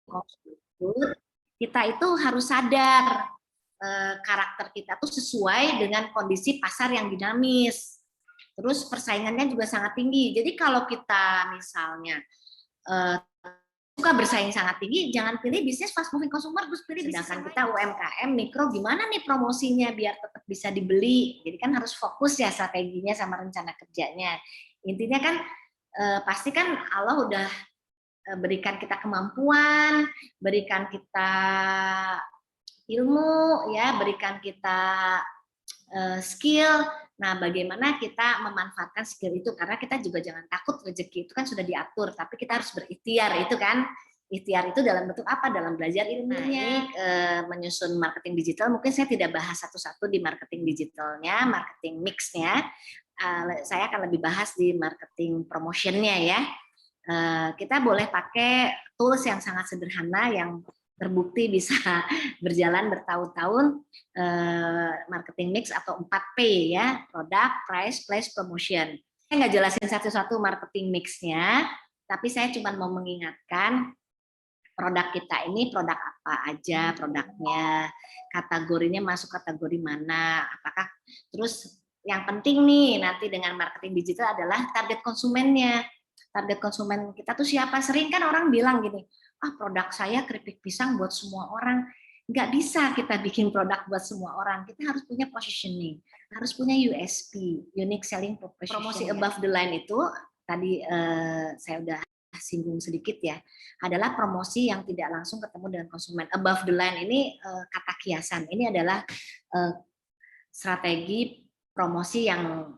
konsumen, kita itu harus sadar karakter kita tuh sesuai dengan kondisi pasar yang dinamis. Terus persaingannya juga sangat tinggi. Jadi kalau kita misalnya suka bersaing sangat tinggi, jangan pilih bisnis fast moving consumer, terus pilih bisnis. Sedangkan kita UMKM, mikro, gimana nih promosinya biar tetap bisa dibeli. Jadi kan harus fokus ya strateginya sama rencana kerjanya. Intinya kan pasti kan Allah udah berikan kita kemampuan, berikan kita ilmu, ya, berikan kita skill. Nah, bagaimana kita memanfaatkan skill itu, karena kita juga jangan takut, rezeki itu kan sudah diatur, tapi kita harus berikhtiar, itu kan. Ikhtiar itu dalam bentuk apa? Dalam belajar ilmunya. Menyusun marketing digital, mungkin saya tidak bahas satu-satu di marketing digitalnya, marketing mix-nya. Saya akan lebih bahas di marketing promotion-nya ya. Kita boleh pakai tools yang sangat sederhana yang terbukti bisa berjalan bertahun-tahun, marketing mix atau 4P ya, product, price, place, promotion. Saya nggak jelasin satu-satu marketing mix-nya, tapi saya cuma mau mengingatkan produk kita ini produk apa aja produknya, kategorinya masuk kategori mana, apakah, terus yang penting nih nanti dengan marketing digital adalah target konsumennya. Target konsumen kita tuh siapa? Sering kan orang bilang gini, produk saya keripik pisang buat semua orang. Nggak bisa kita bikin produk buat semua orang. Kita harus punya positioning, harus punya USP, unique selling proposition. Promosi above the line itu tadi saya udah singgung sedikit ya, adalah promosi yang tidak langsung ketemu dengan konsumen. Above the line ini kata kiasan. Ini adalah strategi promosi yang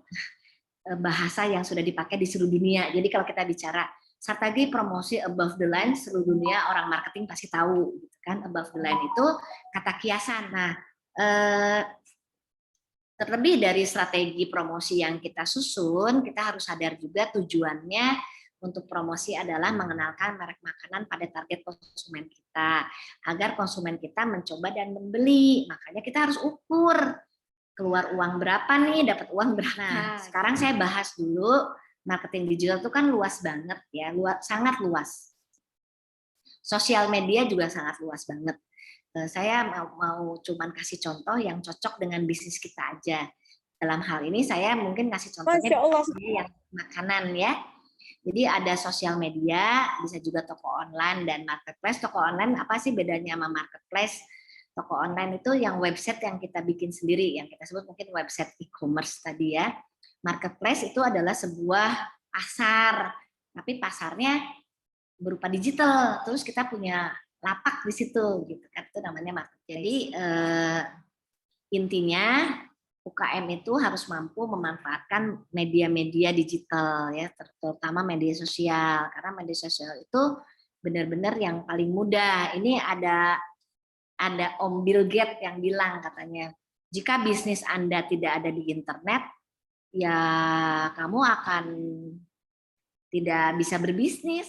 bahasa yang sudah dipakai di seluruh dunia. Jadi kalau kita bicara strategi promosi above the line, seluruh dunia orang marketing pasti tahu, gitu kan? Above the line itu kata kiasan. Nah, terlebih dari strategi promosi yang kita susun, kita harus sadar juga tujuannya untuk promosi adalah mengenalkan merek makanan pada target konsumen kita, agar konsumen kita mencoba dan membeli. Makanya kita harus ukur keluar uang berapa nih, dapat uang berapa. Nah, sekarang saya bahas dulu marketing digital itu kan luas banget ya, sangat luas. Sosial media juga sangat luas banget. Saya mau cuman kasih contoh yang cocok dengan bisnis kita aja. Dalam hal ini saya mungkin kasih contohnya yang makanan ya. Jadi ada sosial media, bisa juga toko online dan marketplace. Toko online apa sih bedanya sama marketplace? Toko online itu yang website yang kita bikin sendiri, yang kita sebut mungkin website e-commerce tadi ya. Marketplace itu adalah sebuah pasar, tapi pasarnya berupa digital. Terus kita punya lapak di situ, gitu kan? Itu namanya marketplace. Jadi intinya UKM itu harus mampu memanfaatkan media-media digital ya, terutama media sosial, karena media sosial itu benar-benar yang paling mudah. Ini ada Om Bill Gates yang bilang katanya, jika bisnis Anda tidak ada di internet, ya kamu akan tidak bisa berbisnis.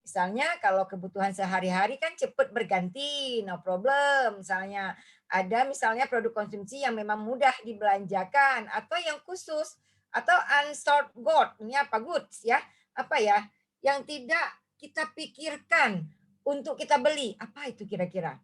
Misalnya kalau kebutuhan sehari-hari kan cepat berganti, no problem. Misalnya ada misalnya produk konsumsi yang memang mudah dibelanjakan atau yang khusus atau unsold goods, ini apa goods ya? Apa ya? Yang tidak kita pikirkan untuk kita beli. Apa itu kira-kira?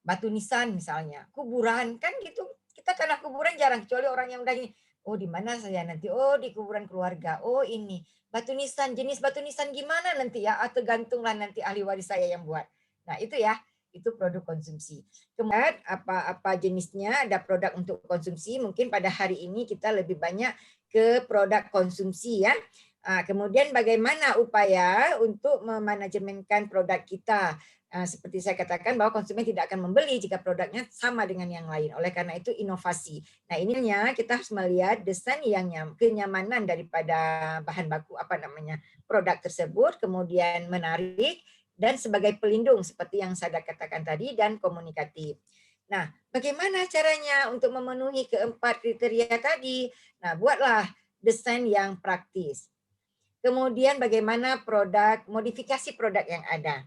Batu nisan misalnya, kuburan kan gitu. Kita karena kuburan jarang, kecuali orang yang udah ini. Oh di mana saya nanti? Oh di kuburan keluarga. Oh ini batu nisan, jenis batu nisan gimana nanti ya? Atau gantunglah nanti ahli waris saya yang buat. Nah itu ya, itu produk konsumsi. Kemudian apa jenisnya? Ada produk untuk konsumsi. Mungkin pada hari ini kita lebih banyak ke produk konsumsi ya. Kemudian bagaimana upaya untuk memanajemenkan produk kita? Seperti saya katakan bahwa konsumen tidak akan membeli jika produknya sama dengan yang lain. Oleh karena itu inovasi. Nah ininya kita harus melihat desain yang kenyamanan daripada bahan baku produk tersebut, kemudian menarik dan sebagai pelindung seperti yang saya katakan tadi dan komunikatif. Nah, bagaimana caranya untuk memenuhi keempat kriteria tadi? Nah, buatlah desain yang praktis. Kemudian bagaimana modifikasi produk yang ada.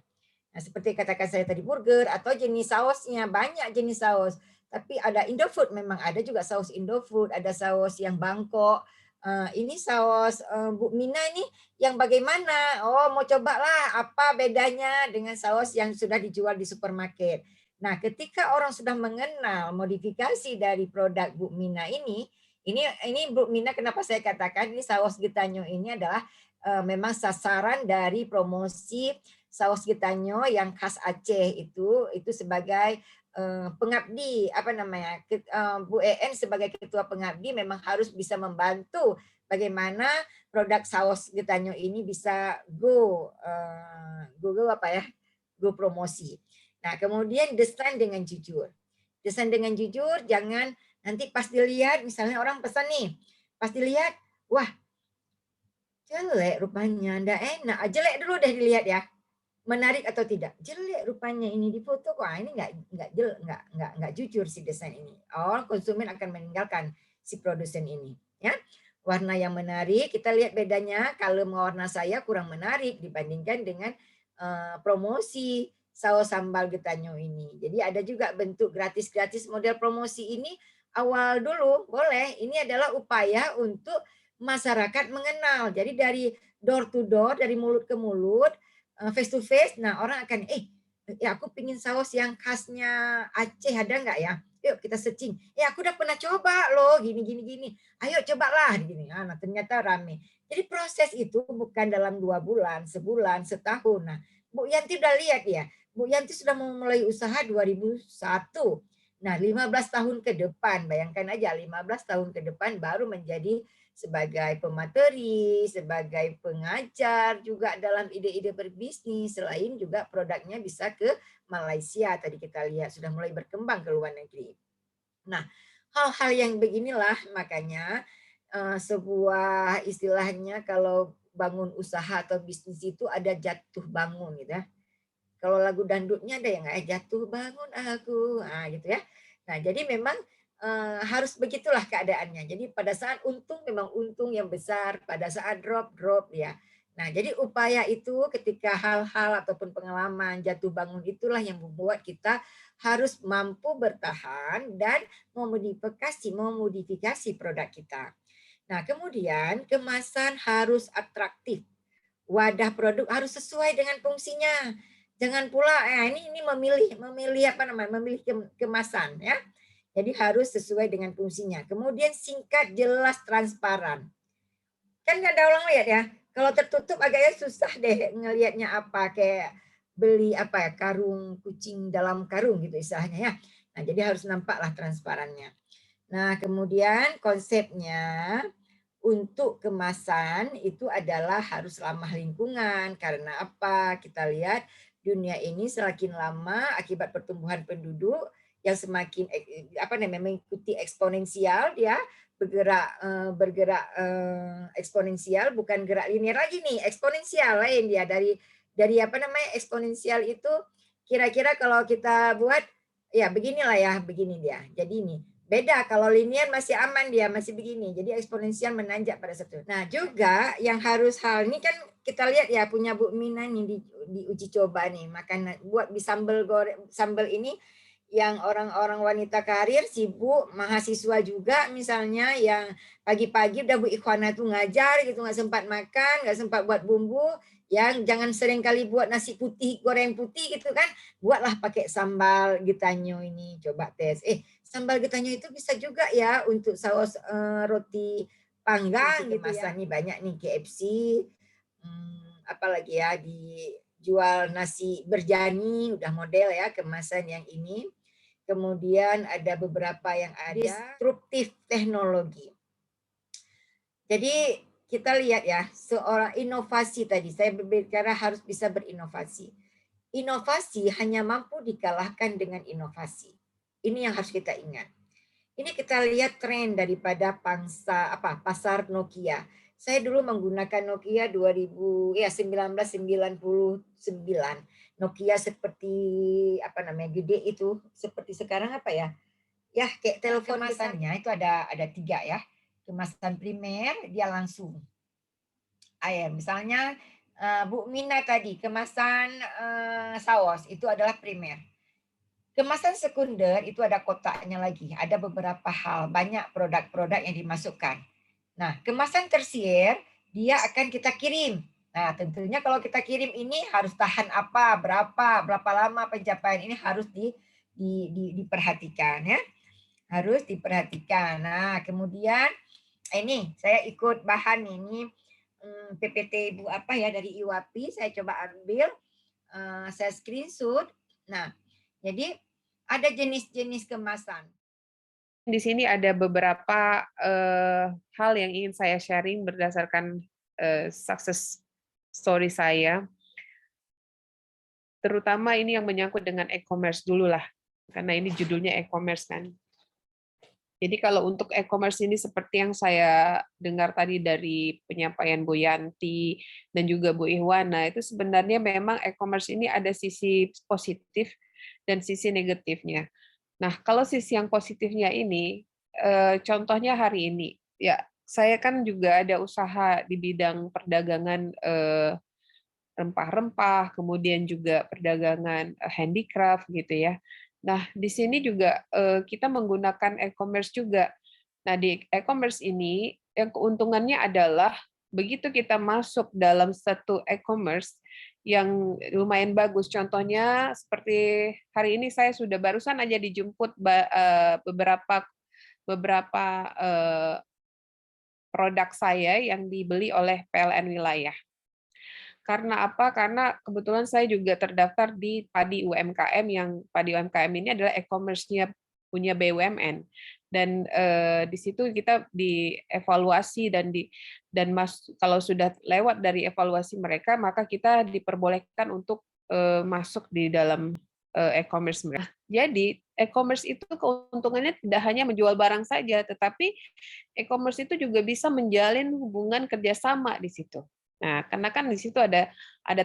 Nah, seperti katakan saya tadi burger atau jenis sausnya, banyak jenis saus. Tapi ada Indofood, memang ada juga saus Indofood, ada saus yang Bangkok, Ini saus Bu Mina ini yang bagaimana? Oh, mau cobalah apa bedanya dengan saus yang sudah dijual di supermarket. Nah, ketika orang sudah mengenal modifikasi dari produk Bu Mina ini Bu Mina kenapa saya katakan ini saus Getanyo ini adalah memang sasaran dari promosi saus Getanyo yang khas Aceh itu sebagai pengabdi apa namanya Bu En sebagai ketua pengabdi memang harus bisa membantu bagaimana produk saus Getanyo ini bisa go apa ya go promosi. Nah kemudian desain dengan jujur. Desain dengan jujur jangan nanti pas dilihat misalnya orang pesan nih pas dilihat wah jelek rupanya ndak enak jelek dulu deh dilihat ya menarik atau tidak jelek rupanya ini di foto kok ini nggak jujur si desain ini konsumen akan meninggalkan si produsen ini ya warna yang menarik kita lihat bedanya kalau warna saya kurang menarik dibandingkan dengan promosi saus sambal Getanyo ini jadi ada juga bentuk gratis model promosi ini awal dulu boleh ini adalah upaya untuk masyarakat mengenal jadi dari door to door dari mulut ke mulut face to face, nah orang akan, ya aku pingin saus yang khasnya Aceh ada nggak ya? Yuk kita searching. Aku udah pernah coba loh, gini. Ayo cobalah, gini. Nah ternyata rame. Jadi proses itu bukan dalam 2 bulan, sebulan, setahun. Nah, Bu Yanti udah lihat ya. Bu Yanti sudah memulai usaha 2001. Nah, 15 tahun ke depan, bayangkan aja 15 tahun ke depan baru menjadi sebagai pemateri, sebagai pengajar juga dalam ide-ide berbisnis, selain juga produknya bisa ke Malaysia tadi kita lihat sudah mulai berkembang ke luar negeri. Nah, hal-hal yang beginilah makanya sebuah istilahnya kalau bangun usaha atau bisnis itu ada jatuh bangun gitu ya. Kalau lagu dangdutnya ada yang nggak jatuh bangun aku, gitu ya. Nah, jadi memang harus begitulah keadaannya. Jadi pada saat untung memang untung yang besar, pada saat drop ya. Nah, jadi upaya itu ketika hal-hal ataupun pengalaman jatuh bangun itulah yang membuat kita harus mampu bertahan dan memodifikasi produk kita. Nah, kemudian kemasan harus atraktif. Wadah produk harus sesuai dengan fungsinya. Jangan pula ini memilih apa namanya? Memilih kemasan ya. Jadi harus sesuai dengan fungsinya. Kemudian singkat, jelas, transparan. Kan ada orang lihat ya, kalau tertutup agaknya susah deh ngelihatnya apa kayak beli apa ya karung kucing dalam karung gitu istilahnya ya. Nah, jadi harus nampaklah transparannya. Nah, kemudian konsepnya untuk kemasan itu adalah harus ramah lingkungan. Karena apa? Kita lihat dunia ini semakin lama akibat pertumbuhan penduduk yang semakin apa namanya mengikuti eksponensial dia bergerak eksponensial bukan gerak linear lagi nih, eksponensial lain dia dari apa namanya eksponensial itu kira-kira kalau kita buat ya beginilah ya, begini dia. Jadi ini beda kalau linear masih aman dia masih begini. Jadi eksponensial menanjak pada satu. Nah, juga yang harus hal ini kan kita lihat ya punya Bu Mina nih di uji coba nih makan buat di sambal goreng sambal ini yang orang-orang wanita karir sibuk mahasiswa juga misalnya yang pagi-pagi udah Bu Ikhwana tuh ngajar gitu nggak sempat makan nggak sempat buat bumbu yang jangan sering kali buat nasi putih goreng putih gitu kan buatlah pakai sambal Getanyo ini coba tes sambal Getanyo itu bisa juga ya untuk saus roti panggang gitu ya nih banyak nih KFC apalagi ya dijual nasi berjani udah model ya kemasan yang ini kemudian ada beberapa yang ada disruptif teknologi. Jadi kita lihat ya, seorang inovasi tadi, saya berbicara harus bisa berinovasi. Inovasi hanya mampu dikalahkan dengan inovasi. Ini yang harus kita ingat. Ini kita lihat tren daripada pasar Nokia. Saya dulu menggunakan Nokia 1999. Nokia seperti apa namanya gede itu seperti sekarang apa ya? Ya kayak telepon kemasannya itu ada 3 ya. Kemasan primer dia langsung. Misalnya Bu Mina tadi kemasan saus itu adalah primer. Kemasan sekunder itu ada kotaknya lagi, ada beberapa hal, banyak produk-produk yang dimasukkan. Nah, kemasan tersier dia akan kita kirim. Nah, tentunya kalau kita kirim ini harus tahan apa, berapa lama pencapaian ini harus diperhatikan ya. Harus diperhatikan. Nah, kemudian ini saya ikut bahan ini PPT Ibu apa ya dari IWAPI, saya coba ambil, saya screenshot. Nah, jadi ada jenis-jenis kemasan. Di sini ada beberapa hal yang ingin saya sharing berdasarkan success story saya. Terutama ini yang menyangkut dengan e-commerce dulu lah, karena ini judulnya e-commerce kan. Jadi kalau untuk e-commerce ini seperti yang saya dengar tadi dari penyampaian Bu Yanti dan juga Bu Ihwana, itu sebenarnya memang e-commerce ini ada sisi positif dan sisi negatifnya. Nah, kalau sisi yang positifnya ini, contohnya hari ini, ya saya kan juga ada usaha di bidang perdagangan rempah-rempah, kemudian juga perdagangan handicraft gitu ya. Nah, di sini juga kita menggunakan e-commerce juga. Nah, di e-commerce ini yang keuntungannya adalah begitu kita masuk dalam satu e-commerce yang lumayan bagus. Contohnya seperti hari ini saya sudah barusan aja dijemput beberapa produk saya yang dibeli oleh PLN wilayah. Karena apa? Karena kebetulan saya juga terdaftar di Padi UMKM, yang Padi UMKM ini adalah e-commerce-nya punya BUMN. Dan di situ kita dievaluasi kalau sudah lewat dari evaluasi mereka, maka kita diperbolehkan untuk masuk di dalam e-commerce mereka. Jadi e-commerce itu keuntungannya tidak hanya menjual barang saja, tetapi e-commerce itu juga bisa menjalin hubungan kerjasama di situ. Nah, karena kan di situ ada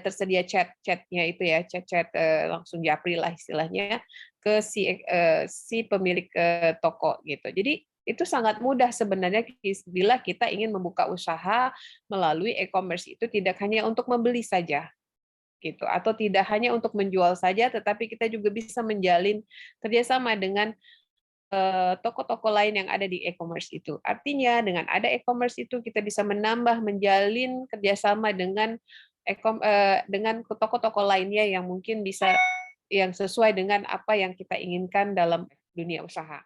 tersedia chat-chatnya itu ya, chat-chat langsung japri lah istilahnya ke si pemilik toko gitu. Jadi itu sangat mudah sebenarnya bila kita ingin membuka usaha melalui e-commerce itu tidak hanya untuk membeli saja gitu, atau tidak hanya untuk menjual saja, tetapi kita juga bisa menjalin kerjasama dengan toko-toko lain yang ada di e-commerce itu. Artinya dengan ada e-commerce itu kita bisa menjalin kerjasama dengan toko-toko lainnya yang mungkin bisa yang sesuai dengan apa yang kita inginkan dalam dunia usaha.